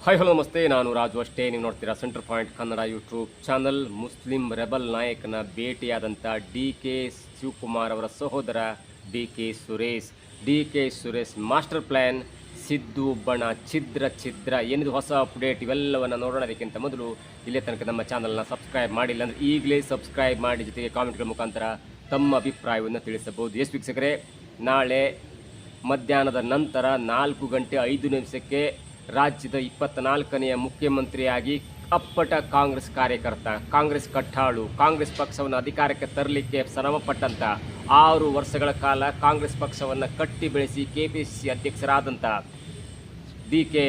Hi hello ನಮಸ್ತೆ, ನಾನು ರಾಜು ಅಷ್ಟೇ. ನೀವು ನೋಡ್ತೀರಾ centre point Kannada YouTube channel. Muslim rebel ನಾಯಕನ ಭೇಟಿಯಾದಂಥ ಡಿ ಕೆ ಶಿವಕುಮಾರ್ ಅವರ ಸಹೋದರ D K Suresh master plan Siddu ಬಣ ಛಿದ್ರ ಏನಿದು ಹೊಸ ಅಪ್ಡೇಟ್ ಇವೆಲ್ಲವನ್ನು ನೋಡೋಣ. ಅದಕ್ಕಿಂತ ಮೊದಲು ಇಲ್ಲೇ ತನಕ ನಮ್ಮ ಚಾನಲ್ನ ಸಬ್ಸ್ಕ್ರೈಬ್ ಮಾಡಿಲ್ಲ ಅಂದರೆ ಈಗಲೇ ಸಬ್ಸ್ಕ್ರೈಬ್ ಮಾಡಿ, ಜೊತೆಗೆ ಕಾಮೆಂಟ್ಗಳ ಮುಖಾಂತರ ತಮ್ಮ ಅಭಿಪ್ರಾಯವನ್ನು ತಿಳಿಸಬಹುದು. ಎಸ್ ವೀಕ್ಷಕರೇ, ನಾಳೆ ಮಧ್ಯಾಹ್ನದ ನಂತರ 4:05 ರಾಜ್ಯದ 24ನೆಯ ಮುಖ್ಯಮಂತ್ರಿಯಾಗಿ ಅಪ್ಪಟ ಕಾಂಗ್ರೆಸ್ ಕಾರ್ಯಕರ್ತ, ಕಾಂಗ್ರೆಸ್ ಕಟ್ಟಾಳು, ಕಾಂಗ್ರೆಸ್ ಪಕ್ಷವನ್ನು ಅಧಿಕಾರಕ್ಕೆ ತರಲಿಕ್ಕೆ ಶ್ರಮಪಟ್ಟಂಥ 6 ವರ್ಷಗಳ ಕಾಲ ಕಾಂಗ್ರೆಸ್ ಪಕ್ಷವನ್ನು ಕಟ್ಟಿ ಬೆಳೆಸಿ ಕೆಪಿಸಿಸಿ ಅಧ್ಯಕ್ಷರಾದಂಥ ಡಿ ಕೆ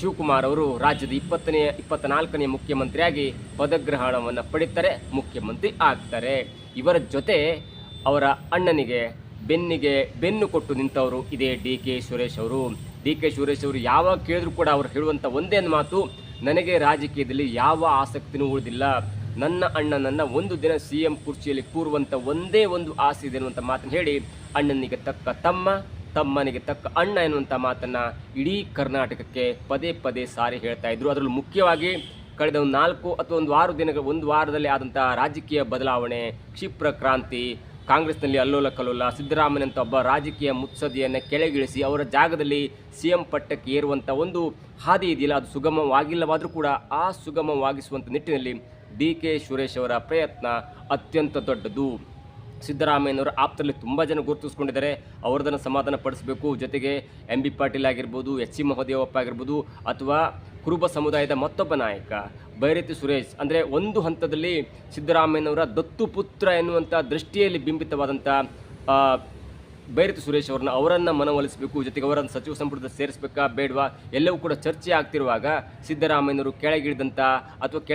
ಶಿವಕುಮಾರ್ ಅವರು ರಾಜ್ಯದ 24ನೇ ಮುಖ್ಯಮಂತ್ರಿಯಾಗಿ ಪದಗ್ರಹಣವನ್ನು ಪಡಿತಾರೆ, ಮುಖ್ಯಮಂತ್ರಿ ಆಗ್ತಾರೆ. ಇವರ ಜೊತೆ ಅವರ ಅಣ್ಣನಿಗೆ ಬೆನ್ನು ಕೊಟ್ಟು ನಿಂತವರು ಇದೇ ಡಿ ಕೆ ಸುರೇಶ್ ಅವರು ಯಾವಾಗ ಕೇಳಿದ್ರು ಕೂಡ ಅವರು ಹೇಳುವಂಥ ಒಂದೇ ಮಾತು, ನನಗೆ ರಾಜಕೀಯದಲ್ಲಿ ಯಾವ ಆಸಕ್ತಿನೂ ಉಳಿದಿಲ್ಲ, ನನ್ನ ಅಣ್ಣನನ್ನು ಒಂದು ದಿನ CM ಕುರ್ಚಿಯಲ್ಲಿ ಕೂರುವಂಥ ಒಂದೇ ಒಂದು ಆಸೆ ಇದೆ ಅನ್ನುವಂಥ ಮಾತನ್ನು ಹೇಳಿ, ಅಣ್ಣನಿಗೆ ತಕ್ಕ ತಮ್ಮನಿಗೆ ತಕ್ಕ ಅಣ್ಣ ಎನ್ನುವಂಥ ಮಾತನ್ನು ಇಡೀ ಕರ್ನಾಟಕಕ್ಕೆ ಪದೇ ಸಾರಿ ಹೇಳ್ತಾ ಇದ್ರು. ಅದರಲ್ಲೂ ಮುಖ್ಯವಾಗಿ ಕಳೆದ 4 ಅಥವಾ 1 ವಾರದಲ್ಲಿ ಆದಂಥ ರಾಜಕೀಯ ಬದಲಾವಣೆ, ಕ್ಷಿಪ್ರ ಕ್ರಾಂತಿ, ಕಾಂಗ್ರೆಸ್ನಲ್ಲಿ ಅಲ್ಲೋಲ ಕಲ್ಲೋಲ, ಸಿದ್ದರಾಮಯ್ಯನಂತ ಒಬ್ಬ ರಾಜಕೀಯ ಮುತ್ಸದಿಯನ್ನು ಕೆಳಗಿಳಿಸಿ ಅವರ ಜಾಗದಲ್ಲಿ CM ಪಟ್ಟಕ್ಕೆ ಏರುವಂಥ ಒಂದು ಹಾದಿ ಇದೆಯಲ್ಲ, ಅದು ಸುಗಮವಾಗಿಲ್ಲವಾದರೂ ಕೂಡ ಆ ಸುಗಮವಾಗಿಸುವಂಥ ನಿಟ್ಟಿನಲ್ಲಿ ಡಿ ಕೆ ಸುರೇಶ್ ಅವರ ಪ್ರಯತ್ನ ಅತ್ಯಂತ ದೊಡ್ಡದು. ಸಿದ್ದರಾಮಯ್ಯನವರ ಆಪ್ತರಲ್ಲಿ ತುಂಬ ಜನ ಗುರುತಿಸ್ಕೊಂಡಿದ್ದಾರೆ, ಅವರದನ್ನು ಸಮಾಧಾನ ಪಡಿಸಬೇಕು. ಜೊತೆಗೆ MB ಪಾಟೀಲ್ ಆಗಿರ್ಬೋದು, HC ಮಹದೇವಪ್ಪ ಆಗಿರ್ಬೋದು, ಅಥವಾ ಕುರುಬ ಸಮುದಾಯದ ಮತ್ತೊಬ್ಬ ನಾಯಕ ಬೈರತಿ ಸುರೇಶ್, ಅಂದರೆ ಒಂದು ಹಂತದಲ್ಲಿ ಸಿದ್ದರಾಮಯ್ಯನವರ ದತ್ತು ಪುತ್ರ ಎನ್ನುವಂಥ ದೃಷ್ಟಿಯಲ್ಲಿ ಬಿಂಬಿತವಾದಂಥ ಬೈರತಿ ಸುರೇಶ್ ಅವರನ್ನು ಮನವೊಲಿಸಬೇಕು. ಜೊತೆಗೆ ಅವರನ್ನು ಸಚಿವ ಸಂಪುಟದಲ್ಲಿ ಸೇರಿಸಬೇಕಾ ಬೇಡವಾ ಎಲ್ಲವೂ ಕೂಡ ಚರ್ಚೆ ಆಗ್ತಿರುವಾಗ ಸಿದ್ದರಾಮಯ್ಯನವರು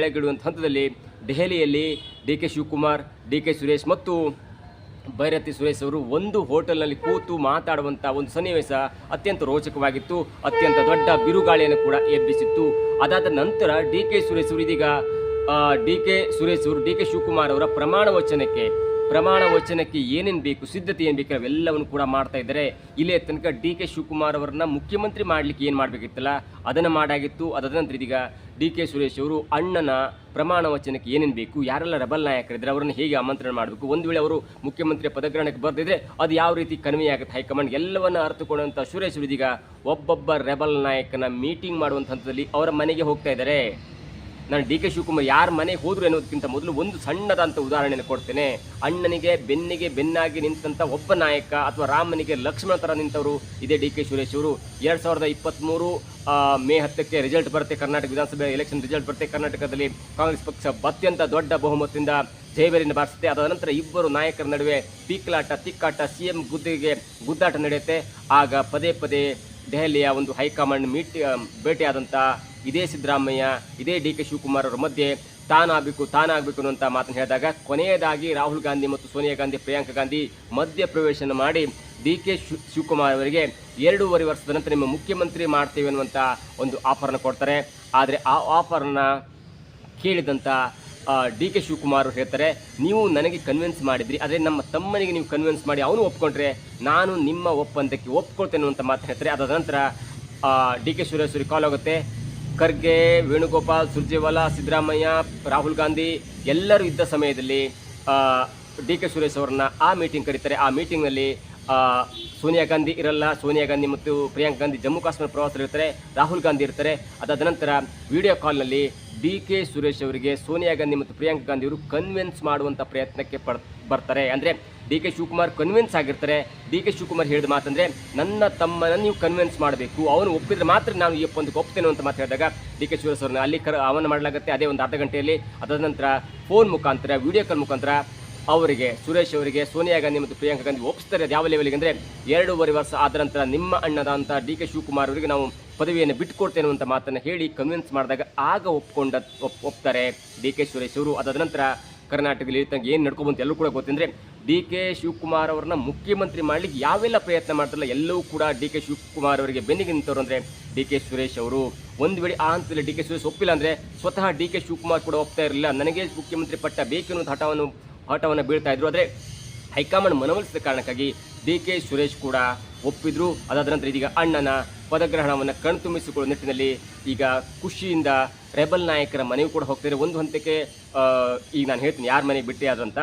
ಕೆಳಗಿಳಿಯುವಂಥ ಹಂತದಲ್ಲಿ ದೆಹಲಿಯಲ್ಲಿ D K Shivakumar, D K Suresh ಮತ್ತು ಬೈರತಿ ಸುರೇಶ್ ಅವರು ಒಂದು ಹೋಟೆಲ್ನಲ್ಲಿ ಕೂತು ಮಾತಾಡುವಂಥ ಒಂದು ಸನ್ನಿವೇಶ ಅತ್ಯಂತ ರೋಚಕವಾಗಿತ್ತು, ಅತ್ಯಂತ ದೊಡ್ಡ ಬಿರುಗಾಳಿಯನ್ನು ಕೂಡ ಎಬ್ಬಿಸಿತ್ತು. ಅದಾದ ನಂತರ ಡಿ ಕೆ ಶಿವಕುಮಾರ್ ಅವರ ಪ್ರಮಾಣ ವಚನಕ್ಕೆ ಏನೇನು ಬೇಕು, ಸಿದ್ಧತೆ ಏನು ಬೇಕು, ಅವೆಲ್ಲವನ್ನು ಕೂಡ ಮಾಡ್ತಾ ಇದ್ದಾರೆ. ಇಲ್ಲೇ ತನಕ ಡಿ ಕೆ ಶಿವಕುಮಾರ್ ಅವರನ್ನ ಮುಖ್ಯಮಂತ್ರಿ ಮಾಡಲಿಕ್ಕೆ ಏನು ಮಾಡಬೇಕಿತ್ತಲ್ಲ ಅದನ್ನು ಮಾಡಾಗಿತ್ತು. ಅದಾದ ನಂತರ ಇದೀಗ ಡಿ ಕೆ ಸುರೇಶ್ ಅವರು ಅಣ್ಣನ ಪ್ರಮಾಣ ವಚನಕ್ಕೆ ಏನೇನು ಬೇಕು, ಯಾರೆಲ್ಲ ರೆಬಲ್ ನಾಯಕರಿದ್ದಾರೆ ಅವರನ್ನು ಹೇಗೆ ಆಮಂತ್ರಣ ಮಾಡಬೇಕು, ಒಂದು ವೇಳೆ ಅವರು ಮುಖ್ಯಮಂತ್ರಿ ಪದಗ್ರಹಣಕ್ಕೆ ಬರೆದಿದ್ರೆ ಅದು ಯಾವ ರೀತಿ ಕನ್ವೆ ಆಗುತ್ತೆ ಹೈಕಮಾಂಡ್, ಎಲ್ಲವನ್ನ ಅರ್ಥಕೊಂಡಂಥ ಸುರೇಶ್ ಅವರು ಇದೀಗ ಒಬ್ಬೊಬ್ಬ ರೆಬಲ್ ನಾಯಕನ ಮೀಟಿಂಗ್ ಮಾಡುವಂಥ ಹಂತದಲ್ಲಿ ಅವರ ಮನೆಗೆ ಹೋಗ್ತಾ ಇದ್ದಾರೆ. ನಾನು ಡಿ ಕೆ ಶಿವಕುಮಾರ್ ಯಾರ ಮನೆಗೆ ಹೋದ್ರು ಅನ್ನೋದಕ್ಕಿಂತ ಮೊದಲು ಒಂದು ಸಣ್ಣದಂಥ ಉದಾಹರಣೆಯನ್ನು ಕೊಡ್ತೇನೆ. ಅಣ್ಣನಿಗೆ ಬೆನ್ನಾಗಿ ನಿಂತಂಥ ಒಬ್ಬ ನಾಯಕ, ಅಥವಾ ರಾಮನಿಗೆ ಲಕ್ಷ್ಮಣ ಥರ ನಿಂತವರು ಇದೇ ಡಿ ಕೆ ಸುರೇಶ್ ಅವರು. 2023 ಮೇ 10ಕ್ಕೆ ರಿಸಲ್ಟ್ ಬರುತ್ತೆ, ಕರ್ನಾಟಕ ವಿಧಾನಸಭೆ ಎಲೆಕ್ಷನ್ ರಿಸಲ್ಟ್ ಬರುತ್ತೆ. ಕರ್ನಾಟಕದಲ್ಲಿ ಕಾಂಗ್ರೆಸ್ ಪಕ್ಷ ಅತ್ಯಂತ ದೊಡ್ಡ ಬಹುಮತದಿಂದ ಜಯಬೇರಿಯನ್ನು ಬಾರಿಸುತ್ತೆ. ಅದಾದ ನಂತರ ಇಬ್ಬರು ನಾಯಕರ ನಡುವೆ ತಿಕ್ಕಾಟ, CM ಗುದ್ದಿಗೆ ಗುದ್ದಾಟ ನಡೆಯುತ್ತೆ. ಆಗ ಪದೇ ದೆಹಲಿಯ ಒಂದು ಹೈಕಮಾಂಡ್ ಭೇಟಿಯಾದಂಥ ಇದೇ ಸಿದ್ದರಾಮಯ್ಯ, ಇದೇ ಡಿ ಕೆ ಶಿವಕುಮಾರ್ ಅವರ ಮಧ್ಯೆ ತಾನಾಗಬೇಕು ಅನ್ನುವಂಥ ಮಾತನ್ನು ಹೇಳಿದಾಗ ಕೊನೆಯದಾಗಿ ರಾಹುಲ್ ಗಾಂಧಿ ಮತ್ತು ಸೋನಿಯಾ ಗಾಂಧಿ, ಪ್ರಿಯಾಂಕಾ ಗಾಂಧಿ ಮಧ್ಯ ಪ್ರವೇಶನ ಮಾಡಿ ಡಿ ಕೆ ಶಿವಕುಮಾರ್ ಅವರಿಗೆ 2.5 ವರ್ಷದ ನಂತರ ನಿಮ್ಮ ಮುಖ್ಯಮಂತ್ರಿ ಮಾಡ್ತೇವೆ ಅನ್ನುವಂಥ ಒಂದು ಆಫರನ್ನು ಕೊಡ್ತಾರೆ. ಆದರೆ ಆ ಆಫರನ್ನ ಕೇಳಿದಂಥ ಡಿ ಕೆ ಶಿವಕುಮಾರ್ ಹೇಳ್ತಾರೆ, ನೀವು ನನಗೆ ಕನ್ವಿನ್ಸ್ ಮಾಡಿದ್ರಿ, ಆದರೆ ನಮ್ಮ ತಮ್ಮನಿಗೆ ನೀವು ಕನ್ವಿನ್ಸ್ ಮಾಡಿ ಅವನು ಒಪ್ಕೊಂಡ್ರೆ ನಾನು ನಿಮ್ಮ ಒಪ್ಪಂದಕ್ಕೆ ಒಪ್ಕೊಳ್ತೇನೆ ಅನ್ನುವಂಥ ಮಾತು ಹೇಳ್ತಾರೆ. ಅದಾದ ನಂತರ ಡಿ ಕೆ ಸುರೇಶ್ ಅವರಿಗೆ ಕಾಲ್ ಆಗುತ್ತೆ. ಖರ್ಗೆ, ವೇಣುಗೋಪಾಲ್, ಸುರ್ಜೇವಾಲಾ, ಸಿದ್ದರಾಮಯ್ಯ, ರಾಹುಲ್ ಗಾಂಧಿ ಎಲ್ಲರೂ ಇದ್ದ ಸಮಯದಲ್ಲಿ ಡಿ ಕೆ ಸುರೇಶ್ ಅವರನ್ನ ಆ ಮೀಟಿಂಗ್ ಕರೀತಾರೆ. ಆ ಮೀಟಿಂಗ್ನಲ್ಲಿ ಸೋನಿಯಾ ಗಾಂಧಿ ಇರಲ್ಲ, ಸೋನಿಯಾ ಗಾಂಧಿ ಮತ್ತು ಪ್ರಿಯಾಂಕಾ ಗಾಂಧಿ ಜಮ್ಮು ಕಾಶ್ಮೀರ ಪ್ರವಾಸದಲ್ಲಿರ್ತಾರೆ, ರಾಹುಲ್ ಗಾಂಧಿ ಇರ್ತಾರೆ. ಅದಾದ ನಂತರ ವಿಡಿಯೋ ಕಾಲ್ನಲ್ಲಿ ಡಿ ಕೆ ಸುರೇಶ್ ಅವರಿಗೆ ಸೋನಿಯಾ ಗಾಂಧಿ ಮತ್ತು ಪ್ರಿಯಾಂಕಾ ಗಾಂಧಿ ಅವರು ಕನ್ವಿನ್ಸ್ ಮಾಡುವಂಥ ಪ್ರಯತ್ನಕ್ಕೆ ಬರ್ತಾರೆ. ಅಂದರೆ ಡಿ ಕೆ ಶಿವಕುಮಾರ್ ಕನ್ವಿನ್ಸ್ ಆಗಿರ್ತಾರೆ. ಡಿ ಕೆ ಶಿವಕುಮಾರ್ ಹೇಳಿದ ಮಾತಂದರೆ, ನನ್ನ ತಮ್ಮನ ನೀವು ಕನ್ವಿನ್ಸ್ ಮಾಡಬೇಕು, ಅವನು ಒಪ್ಪಿದ್ರೆ ಮಾತ್ರ ನಾನು ಈ ಒಪ್ಪಂದಕ್ಕೆ ಒಪ್ತೇನೆ ಅಂತ ಮಾತು ಹೇಳಿದಾಗ ಡಿ ಕೆ ಸುರೇಶ್ ಅವ್ರನ್ನ ಅಲ್ಲಿ ಆಹ್ವಾನ ಮಾಡಲಾಗುತ್ತೆ. ಅದೇ ಒಂದು ಅರ್ಧ ಗಂಟೆಯಲ್ಲಿ. ಅದಾದ ನಂತರ ಫೋನ್ ಮುಖಾಂತರ, ವಿಡಿಯೋ ಕಾಲ್ ಮುಖಾಂತರ ಸುರೇಶ್ ಅವರಿಗೆ ಸೋನಿಯಾ ಗಾಂಧಿ ಮತ್ತು ಪ್ರಿಯಾಂಕಾ ಗಾಂಧಿ ಒಪ್ಪಿಸ್ತಾರೆ. ಅದು ಯಾವ ಲೆವೆಲ್ಗೆ ಅಂದರೆ 2.5 ವರ್ಷ ಆದ ನಂತರ ನಿಮ್ಮ ಅಣ್ಣದಂಥ ಡಿ ಕೆ ಶಿವಕುಮಾರ್ ಅವರಿಗೆ ನಾವು ಪದವಿಯನ್ನು ಬಿಟ್ಟುಕೊಡ್ತೇನೆ ಅಂತ ಮಾತನ್ನು ಹೇಳಿ ಕನ್ವಿನ್ಸ್ ಮಾಡಿದಾಗ ಆಗ ಒಪ್ತಾರೆ ಡಿ ಕೆ ಸುರೇಶ್ ಅವರು. ಅದಾದ ನಂತರ ಕರ್ನಾಟಕದಲ್ಲಿ ಏನು ನಡ್ಕೊಬಂತು ಎಲ್ಲರೂ ಕೂಡ ಗೊತ್ತಂದರೆ, ಡಿ ಕೆ ಶಿವಕುಮಾರ್ ಅವರನ್ನ ಮುಖ್ಯಮಂತ್ರಿ ಮಾಡಲಿಕ್ಕೆ ಯಾವೆಲ್ಲ ಪ್ರಯತ್ನ ಮಾಡ್ತಾರಲ್ಲ ಎಲ್ಲವೂ ಕೂಡ ಡಿ ಕೆ ಶಿವಕುಮಾರ್ ಅವರಿಗೆ ಬೆನ್ನಿಗೆ ನಿಂತವರು ಅಂದರೆ ಡಿ ಕೆ ಸುರೇಶ್ ಅವರು. ಒಂದು ವೇಳೆ ಆ ಹಂತದಲ್ಲಿ ಡಿ ಕೆ ಸುರೇಶ್ ಒಪ್ಪಿಲ್ಲ ಅಂದರೆ ಸ್ವತಃ ಡಿ ಕೆ ಶಿವಕುಮಾರ್ ಕೂಡ ಒಪ್ತಾ ಇರಲಿಲ್ಲ, ನನಗೆ ಮುಖ್ಯಮಂತ್ರಿ ಪಟ್ಟ ಬೇಕು ಅನ್ನೋದು ಹಠವನ್ನು ಬೀಳ್ತಾ ಇದ್ರು. ಆದರೆ ಹೈಕಮಾಂಡ್ ಮನವೊಲಿಸಿದ ಕಾರಣಕ್ಕಾಗಿ ಡಿ ಕೆ ಸುರೇಶ್ ಕೂಡ ಒಪ್ಪಿದ್ರು. ಅದಾದ ನಂತರ ಇದೀಗ ಅಣ್ಣನ ಪದಗ್ರಹಣವನ್ನು ಕಣ್ತುಂಬಿಸಿಕೊಳ್ಳುವ ನಿಟ್ಟಿನಲ್ಲಿ ಈಗ ಖುಷಿಯಿಂದ ರೆಬಲ್ ನಾಯಕರ ಮನೆಗೂ ಕೂಡ ಹೋಗ್ತಾರೆ. ಒಂದು ಹಂತಕ್ಕೆ ಈಗ ನಾನು ಹೇಳ್ತೀನಿ ಯಾರ ಮನೆಗೆ ಬಿಟ್ಟೆ ಆದಂಥ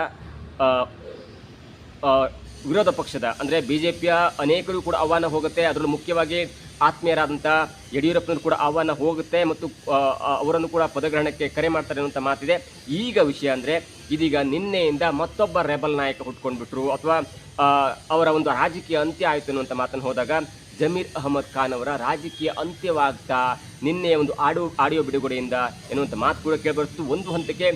ವಿರೋಧ ಪಕ್ಷದ ಅಂದರೆ BJPಯ ಅನೇಕರು ಕೂಡ ಆಹ್ವಾನ ಹೋಗುತ್ತೆ. ಅದರಲ್ಲೂ ಮುಖ್ಯವಾಗಿ ಆತ್ಮೀಯರಾದಂಥ ಯಡಿಯೂರಪ್ಪನವರು ಕೂಡ ಆಹ್ವಾನ ಹೋಗುತ್ತೆ ಮತ್ತು ಅವರನ್ನು ಕೂಡ ಪದಗ್ರಹಣಕ್ಕೆ ಕರೆ ಮಾಡ್ತಾರೆ ಅನ್ನುವಂಥ ಮಾತಿದೆ. ಈಗ ವಿಷಯ ಅಂದರೆ ಇದೀಗ ನಿನ್ನೆಯಿಂದ ಮತ್ತೊಬ್ಬ ರೆಬಲ್ ನಾಯಕ ಹುಟ್ಕೊಂಡ್ಬಿಟ್ರು ಅಥವಾ ಅವರ ಒಂದು ರಾಜಕೀಯ ಅಂತ್ಯ ಆಯಿತು ಅನ್ನುವಂಥ ಮಾತನ್ನು ಹೋದಾಗ ಜಮೀರ್ ಅಹಮದ್ ಖಾನ್ ಅವರ ರಾಜಕೀಯ ಅಂತ್ಯವಾಗ್ತಾ ನಿನ್ನೆಯ ಒಂದು ಆಡಿಯೋ ಬಿಡುಗಡೆಯಿಂದ ಎನ್ನುವಂಥ ಮಾತು ಕೂಡ ಕೇಳಿಬರ್ತು. ಒಂದು ಹಂತಕ್ಕೆ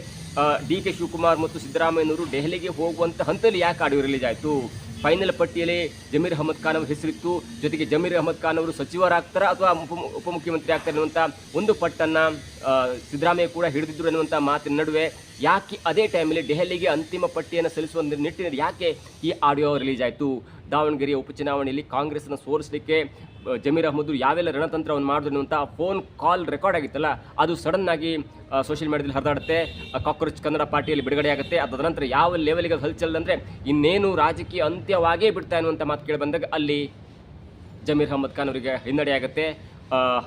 DK ಶಿವಕುಮಾರ್ ಮತ್ತು ಸಿದ್ದರಾಮಯ್ಯನವರು ದೆಹಲಿಗೆ ಹೋಗುವಂಥ ಹಂತದಲ್ಲಿ ಯಾಕೆ ಆಡಿಯೋ ರಿಲೀಸ್ ಆಯಿತು? ಫೈನಲ್ ಪಟ್ಟಿಯಲ್ಲಿ ಜಮೀರ್ ಅಹಮದ್ ಖಾನ್ ಅವರ ಹೆಸರಿತ್ತು. ಜೊತೆಗೆ ಜಮೀರ್ ಅಹಮದ್ ಖಾನ್ ಅವರು ಸಚಿವರಾಗ್ತಾರಾ ಅಥವಾ ಉಪಮುಖ್ಯಮಂತ್ರಿ ಆಗ್ತಾರೆ ಅನ್ನುವಂಥ ಒಂದು ಪಟ್ಟನ್ನು ಸಿದ್ದರಾಮಯ್ಯ ಕೂಡ ಹಿಡಿದಿದ್ರು ಅನ್ನುವಂಥ ಮಾತಿನ ನಡುವೆ ಯಾಕೆ ಅದೇ ಟೈಮಲ್ಲಿ ದೆಹಲಿಗೆ ಅಂತಿಮ ಪಟ್ಟಿಯನ್ನು ಸಲ್ಲಿಸುವ ನಿಟ್ಟಿನಲ್ಲಿ ಯಾಕೆ ಈ ಆಡಿಯೋ ರಿಲೀಸ್ ಆಯಿತು? ದಾವಣಗೆರೆಯ ಉಪಚುನಾವಣೆಯಲ್ಲಿ ಕಾಂಗ್ರೆಸ್ನ ಸೋಲಿಸಲಿಕ್ಕೆ ಜಮೀರ್ ಅಹಮದ್ ಯಾವೆಲ್ಲ ರಣತಂತ್ರವನ್ನು ಮಾಡಿದ್ರು ಅನ್ನುವಂಥ ಫೋನ್ ಕಾಲ್ ರೆಕಾರ್ಡ್ ಆಗಿತ್ತಲ್ಲ, ಅದು ಸಡನ್ ಆಗಿ ಸೋಷಿಯಲ್ ಮೀಡಿಯಾದಲ್ಲಿ ಹರಿದಾಡುತ್ತೆ. ಕಾಕ್ರೋಚ್ ಕನ್ನಡ ಪಾರ್ಟಿಯಲ್ಲಿ ಬಿಡುಗಡೆ ಆಗುತ್ತೆ. ಅದಾದ ನಂತರ ಯಾವ ಲೆವೆಲ್ಗೆ ಹಲ್ಚಲ್ ಅಂದರೆ ಇನ್ನೇನು ರಾಜಕೀಯ ಅಂತ್ಯವಾಗೇ ಬಿಡ್ತಾ ಅನ್ನುವಂಥ ಮಾತು ಕೇಳಿ ಬಂದಾಗ ಅಲ್ಲಿ ಜಮೀರ್ ಅಹಮದ್ ಖಾನ್ ಅವರಿಗೆ ಹಿನ್ನಡೆ ಆಗುತ್ತೆ.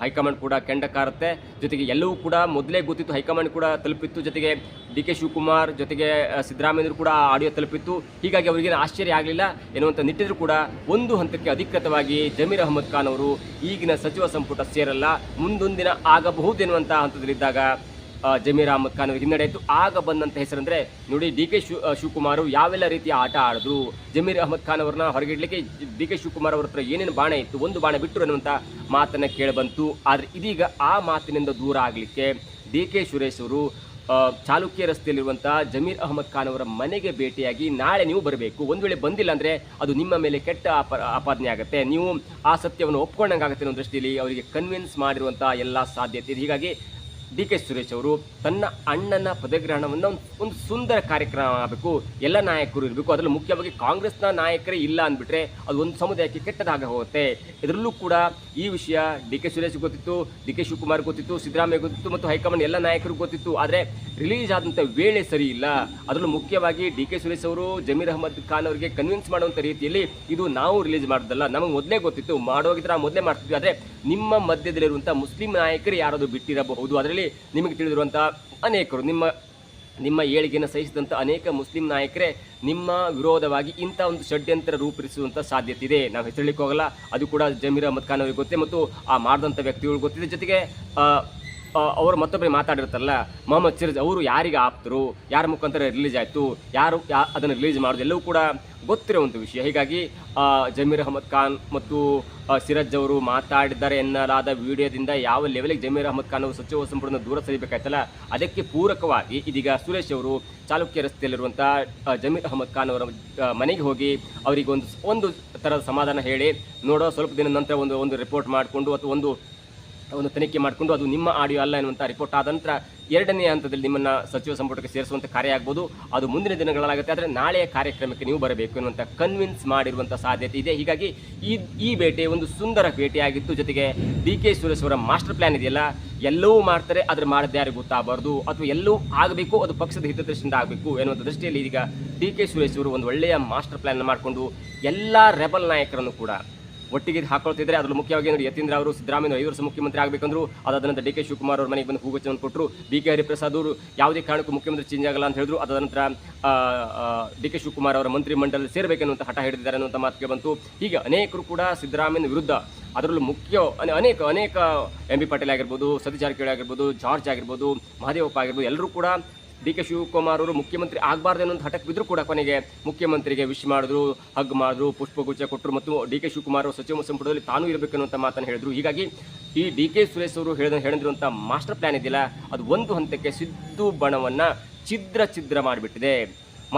ಹೈಕಮಾಂಡ್ ಕೂಡ ಕೆಂಡ ಕಾರುತ್ತೆ. ಜೊತೆಗೆ ಎಲ್ಲವೂ ಕೂಡ ಮೊದಲೇ ಗೊತ್ತಿತ್ತು, ಹೈಕಮಾಂಡ್ ಕೂಡ ತಲುಪಿತ್ತು. ಜೊತೆಗೆ DK ಶಿವಕುಮಾರ್ ಜೊತೆಗೆ ಸಿದ್ದರಾಮಯ್ಯರು ಕೂಡ ಆಡಿಯೋ ತಲುಪಿತ್ತು. ಹೀಗಾಗಿ ಅವರಿಗೇನು ಆಶ್ಚರ್ಯ ಆಗಲಿಲ್ಲ ಎನ್ನುವಂಥ ನಿಟ್ಟಿದ್ರು ಕೂಡ ಒಂದು ಹಂತಕ್ಕೆ ಅಧಿಕೃತವಾಗಿ ಜಮೀರ್ ಅಹಮದ್ ಖಾನ್ ಅವರು ಈಗಿನ ಸಚಿವ ಸಂಪುಟ ಸೇರಲ್ಲ, ಮುಂದೊಂದಿನ ಆಗಬಹುದೆನ್ನುವಂಥ ಹಂತದಲ್ಲಿದ್ದಾಗ ಜಮೀರ್ ಅಹಮದ್ ಖಾನ್ ಅವರಿಗೆ ಹಿನ್ನಡೆ ಆಯಿತು. ಆಗ ಬಂದಂಥ ಹೆಸರಂದರೆ ನೋಡಿ DK ಶಿವಕುಮಾರ್ ಯಾವೆಲ್ಲ ರೀತಿಯ ಆಟ ಆಡಿದ್ರು, ಜಮೀರ್ ಅಹಮದ್ ಖಾನ್ ಅವ್ರನ್ನ ಹೊರಗಿಡ್ಲಿಕ್ಕೆ DK ಶಿವಕುಮಾರ್ ಅವ್ರ ಹತ್ರ ಏನೇನು ಬಾಣ ಇತ್ತು, ಒಂದು ಬಾಣ ಬಿಟ್ಟರು ಅನ್ನುವಂಥ ಮಾತನ್ನು ಕೇಳಿಬಂತು. ಆದರೆ ಇದೀಗ ಆ ಮಾತಿನಿಂದ ದೂರ ಆಗಲಿಕ್ಕೆ DK ಸುರೇಶ್ ಅವರು ಚಾಲುಕ್ಯ ರಸ್ತೆಯಲ್ಲಿರುವಂಥ ಜಮೀರ್ ಅಹಮದ್ ಖಾನ್ ಅವರ ಮನೆಗೆ ಭೇಟಿಯಾಗಿ ನಾಳೆ ನೀವು ಬರಬೇಕು, ಒಂದು ವೇಳೆ ಬಂದಿಲ್ಲ ಅಂದರೆ ಅದು ನಿಮ್ಮ ಮೇಲೆ ಕೆಟ್ಟ ಆಪಾದನೆ ಆಗುತ್ತೆ, ನೀವು ಆ ಸತ್ಯವನ್ನು ಒಪ್ಕೊಂಡಂಗಾಗುತ್ತೆ ಅನ್ನೋ ದೃಷ್ಟಿಯಲ್ಲಿ ಅವರಿಗೆ ಕನ್ವಿನ್ಸ್ ಮಾಡಿರುವಂಥ ಎಲ್ಲ ಸಾಧ್ಯತೆ ಇದೆ. ಹೀಗಾಗಿ DK ಸುರೇಶ್ ಅವರು ತನ್ನ ಅಣ್ಣನ ಪದಗ್ರಹಣವನ್ನು ಒಂದು ಸುಂದರ ಕಾರ್ಯಕ್ರಮ ಆಗಬೇಕು, ಎಲ್ಲ ನಾಯಕರು ಇರಬೇಕು, ಅದರಲ್ಲೂ ಮುಖ್ಯವಾಗಿ ಕಾಂಗ್ರೆಸ್ನ ನಾಯಕರೇ ಇಲ್ಲ ಅಂದ್ಬಿಟ್ರೆ ಅದು ಒಂದು ಸಮುದಾಯಕ್ಕೆ ಕೆಟ್ಟದಾಗ ಹೋಗುತ್ತೆ. ಇದರಲ್ಲೂ ಕೂಡ ಈ ವಿಷಯ DK ಸುರೇಶ್ ಗೊತ್ತಿತ್ತು, DK ಶಿವಕುಮಾರ್ ಗೊತ್ತಿತ್ತು, ಸಿದ್ದರಾಮಯ್ಯ ಗೊತ್ತಿತ್ತು ಮತ್ತು ಹೈಕಮಾಂಡ್ ಎಲ್ಲ ನಾಯಕರು ಗೊತ್ತಿತ್ತು. ಆದರೆ ರಿಲೀಸ್ ಆದಂಥ ವೇಳೆ ಸರಿ ಇಲ್ಲ. ಅದರಲ್ಲೂ ಮುಖ್ಯವಾಗಿ DK ಸುರೇಶ್ ಅವರು ಜಮೀರ್ ಅಹಮದ್ ಖಾನ್ ಅವರಿಗೆ ಕನ್ವಿನ್ಸ್ ಮಾಡುವಂಥ ರೀತಿಯಲ್ಲಿ ಇದು ನಾವು ರಿಲೀಸ್ ಮಾಡೋದಲ್ಲ, ನಮಗೆ ಮೊದಲೇ ಗೊತ್ತಿತ್ತು, ಮಾಡೋಗಿದ್ರೆ ನಾವು ಮೊದಲೇ ಮಾಡ್ತಿದ್ವಿ. ಆದರೆ ನಿಮ್ಮ ಮಧ್ಯದಲ್ಲಿರುವಂಥ ಮುಸ್ಲಿಂ ನಾಯಕರು ಯಾರಾದರೂ ಬಿಟ್ಟಿರಬಹುದು, ಅದರಲ್ಲಿ ನಿಮಗೆ ತಿಳಿದಿರುವಂಥ ಅನೇಕರು ನಿಮ್ಮ ಏಳಿಗೆಯನ್ನು ಸಹಿಸಿದಂಥ ಅನೇಕ ಮುಸ್ಲಿಂ ನಾಯಕರೇ ನಿಮ್ಮ ವಿರೋಧವಾಗಿ ಇಂಥ ಒಂದು ಷಡ್ಯಂತ್ರ ರೂಪಿಸುವಂಥ ಸಾಧ್ಯತೆ ಇದೆ. ನಾವು ಹೆಸರಲಿಕ್ಕೆ ಹೋಗಲ್ಲ, ಅದು ಕೂಡ ಜಮೀರ್ ಅಹಮದ್ ಖಾನ್ ಅವರಿಗೆ ಗೊತ್ತೇ ಮತ್ತು ಆ ಮಾಡಿದಂಥ ವ್ಯಕ್ತಿಗಳು ಗೊತ್ತಿದೆ. ಜೊತೆಗೆ ಅವರು ಮತ್ತೊಬ್ಬರಿಗೆ ಮಾತಾಡಿರ್ತಾರಲ್ಲ ಮೊಹಮ್ಮದ್ ಸಿರಾಜ್ ಅವರು ಯಾರಿಗೆ ಆಪ್ತರು, ಯಾರ ಮುಖಾಂತರ ರಿಲೀಸ್ ಆಯಿತು, ಯಾರು ಅದನ್ನು ರಿಲೀಸ್ ಮಾಡೋದು ಎಲ್ಲವೂ ಕೂಡ ಗೊತ್ತಿರುವಂಥ ವಿಷಯ. ಹೀಗಾಗಿ ಜಮೀರ್ ಅಹಮದ್ ಖಾನ್ ಮತ್ತು ಸಿರಾಜ್ ಅವರು ಮಾತಾಡಿದ್ದಾರೆ ಎನ್ನಲಾದ ವಿಡಿಯೋದಿಂದ ಯಾವ ಲೆವೆಲ್ಗೆ ಜಮೀರ್ ಅಹಮದ್ ಖಾನ್ ಅವರು ಸಚಿವ ಸಂಪುಟದಿಂದ ದೂರ ಸರಿಬೇಕಾಯ್ತಲ್ಲ, ಅದಕ್ಕೆ ಪೂರಕವಾಗಿ ಇದೀಗ ಸುರೇಶ್ ಅವರು ಚಾಲುಕ್ಯ ರಸ್ತೆಯಲ್ಲಿರುವಂಥ ಜಮೀರ್ ಅಹಮದ್ ಖಾನ್ ಅವರ ಮನೆಗೆ ಹೋಗಿ ಅವರಿಗೆ ಒಂದು ಥರದ ಸಮಾಧಾನ ಹೇಳಿ, ನೋಡೋ ಸ್ವಲ್ಪ ದಿನದ ನಂತರ ಒಂದು ರಿಪೋರ್ಟ್ ಮಾಡಿಕೊಂಡು ಅಥವಾ ಒಂದು ತನಿಖೆ ಮಾಡಿಕೊಂಡು ಅದು ನಿಮ್ಮ ಆಡಿಯೋ ಅಲ್ಲ ಎನ್ನುವಂಥ ರಿಪೋರ್ಟ್ ಆದ ನಂತರ ಎರಡನೇ ಹಂತದಲ್ಲಿ ನಿಮ್ಮನ್ನು ಸಚಿವ ಸಂಪುಟಕ್ಕೆ ಸೇರಿಸುವಂಥ ಕಾರ್ಯ ಆಗ್ಬೋದು, ಅದು ಮುಂದಿನ ದಿನಗಳಾಗುತ್ತೆ. ಆದರೆ ನಾಳೆಯ ಕಾರ್ಯಕ್ರಮಕ್ಕೆ ನೀವು ಬರಬೇಕು ಎನ್ನುವಂಥ ಕನ್ವಿನ್ಸ್ ಮಾಡಿರುವಂಥ ಸಾಧ್ಯತೆ ಇದೆ. ಹೀಗಾಗಿ ಈ ಭೇಟಿ ಒಂದು ಸುಂದರ ಭೇಟಿಯಾಗಿತ್ತು. ಜೊತೆಗೆ DK ಸುರೇಶ್ ಅವರ ಮಾಸ್ಟರ್ ಪ್ಲ್ಯಾನ್ ಇದೆಯಲ್ಲ, ಎಲ್ಲವೂ ಮಾಡ್ತಾರೆ, ಆದರೆ ಮಾಡಿದ ಯಾರಿಗೆ ಗೊತ್ತಾಗಬಾರ್ದು, ಅಥವಾ ಎಲ್ಲವೂ ಆಗಬೇಕು, ಅದು ಪಕ್ಷದ ಹಿತದೃಷ್ಟಿಯಿಂದ ಆಗಬೇಕು ಎನ್ನುವಂಥ ದೃಷ್ಟಿಯಲ್ಲಿ ಈಗ DK ಸುರೇಶ್ ಅವರು ಒಂದು ಒಳ್ಳೆಯ ಮಾಸ್ಟರ್ ಪ್ಲ್ಯಾನ್ ಮಾಡಿಕೊಂಡು ಎಲ್ಲ ರೆಬಲ್ ನಾಯಕರನ್ನು ಕೂಡ ಒಟ್ಟಿಗೆ ಹಾಕೊಳ್ತಿದ್ದಾರೆ. ಅದರಲ್ಲಿ ಮುಖ್ಯವಾಗಿ ನೋಡಿ ಯತೀಂದ್ರ ಅವರು ಸಿದ್ದರಾಮಯ್ಯ 5 ವರ್ಷ ಮುಖ್ಯಮಂತ್ರಿ ಆಗಬೇಕಂದ್ರು, ಅದಾದ ನಂತರ DK ಶಿವಕುಮಾರ್ ಅವ್ರ ಮನೆಗೆ ಬಂದು ಹೂಗುಚ್ಛವನ್ನು ಕೊಟ್ಟರು. BK ಹರಿಪ್ರಸಾದ್ ಅವರು ಯಾವುದೇ ಕಾರಣಕ್ಕೂ ಮುಖ್ಯಮಂತ್ರಿ ಚೇಂಜ್ ಆಗಲ್ಲ ಅಂತ ಹೇಳಿದ್ರು. ಅದಾದ ನಂತರ DK ಶಿವಕುಮಾರ್ ಅವರ ಮಂತ್ರಿ ಮಂಡಲ ಸೇರಬೇಕೆನ್ನುವಂಥ ಹಠ ಹಿಡಿದಿದ್ದಾರೆ ಅನ್ನುವಂಥ ಮಾತಿಗೆ ಬಂತು. ಹೀಗೆ ಅನೇಕರು ಕೂಡ ಸಿದ್ದರಾಮಯ್ಯನ ವಿರುದ್ಧ, ಅದರಲ್ಲೂ ಅನೇಕ MB ಪಾಟೀಲ್ ಆಗಿರ್ಬೋದು, ಸತೀಶ್ ಜಾರಕಿಹೊಳಿ ಆಗಿರ್ಬೋದು, ಜಾರ್ಜ್ ಆಗಿರ್ಬೋದು, ಮಹದೇವಪ್ಪ ಆಗಿರ್ಬೋದು, ಎಲ್ಲರೂ ಕೂಡ DK ಶಿವಕುಮಾರ್ ಅವರು ಮುಖ್ಯಮಂತ್ರಿ ಆಗಬಾರ್ದು ಅನ್ನೋ ಹಠಕ್ಕೆ ಬಿದ್ದರೂ ಕೂಡ ಕೊನೆಗೆ ಮುಖ್ಯಮಂತ್ರಿಗೆ ವಿಶ್ ಮಾಡಿದ್ರು, ಹಗ್ ಮಾಡಿದ್ರು, ಪುಷ್ಪಗುಚ್ಛ ಕೊಟ್ಟರು ಮತ್ತು DK ಶಿವಕುಮಾರ್ ಅವರು ಸಚಿವ ಸಂಪುಟದಲ್ಲಿ ತಾನೂ ಇರಬೇಕನ್ನುವಂಥ ಮಾತನ್ನು ಹೇಳಿದ್ರು. ಹೀಗಾಗಿ ಈ DK ಸುರೇಶ್ ಅವರು ಹೇಳಿದಿರುವಂಥ ಮಾಸ್ಟರ್ ಪ್ಲ್ಯಾನ್ ಇದೆಯಲ್ಲ, ಅದು ಒಂದು ಹಂತಕ್ಕೆ ಸಿದ್ದು ಬಣವನ್ನು ಛಿದ್ರ ಮಾಡಿಬಿಟ್ಟಿದೆ.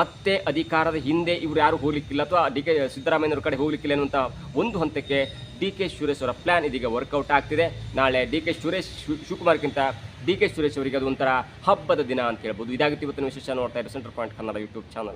ಮತ್ತೆ ಅಧಿಕಾರದ ಹಿಂದೆ ಇವರು ಯಾರು ಹೋಗ್ಲಿಕ್ಕಿಲ್ಲ ಅಥವಾ ಸಿದ್ದರಾಮಯ್ಯನವ್ರ ಕಡೆ ಹೋಗ್ಲಿಕ್ಕಿಲ್ಲ ಅನ್ನುವಂಥ ಒಂದು ಹಂತಕ್ಕೆ DK ಸುರೇಶ್ ಅವರ ಪ್ಲ್ಯಾನ್ ಇದೀಗ ವರ್ಕೌಟ್ ಆಗ್ತಿದೆ. ನಾಳೆ ಶಿವಕುಮಾರ್ಗಿಂತ DK ಸುರೇಶ್ ಅವರಿಗೆ ಅದು ಒಂಥರ ಹಬ್ಬದ ದಿನ ಅಂತ ಹೇಳ್ಬೋದು. ಇದಾಗಿತ್ತು ಇವತ್ತಿನ ವಿಶೇಷ. ನೋಡ್ತಾ ಇರೋ centre point Kannada YouTube channel.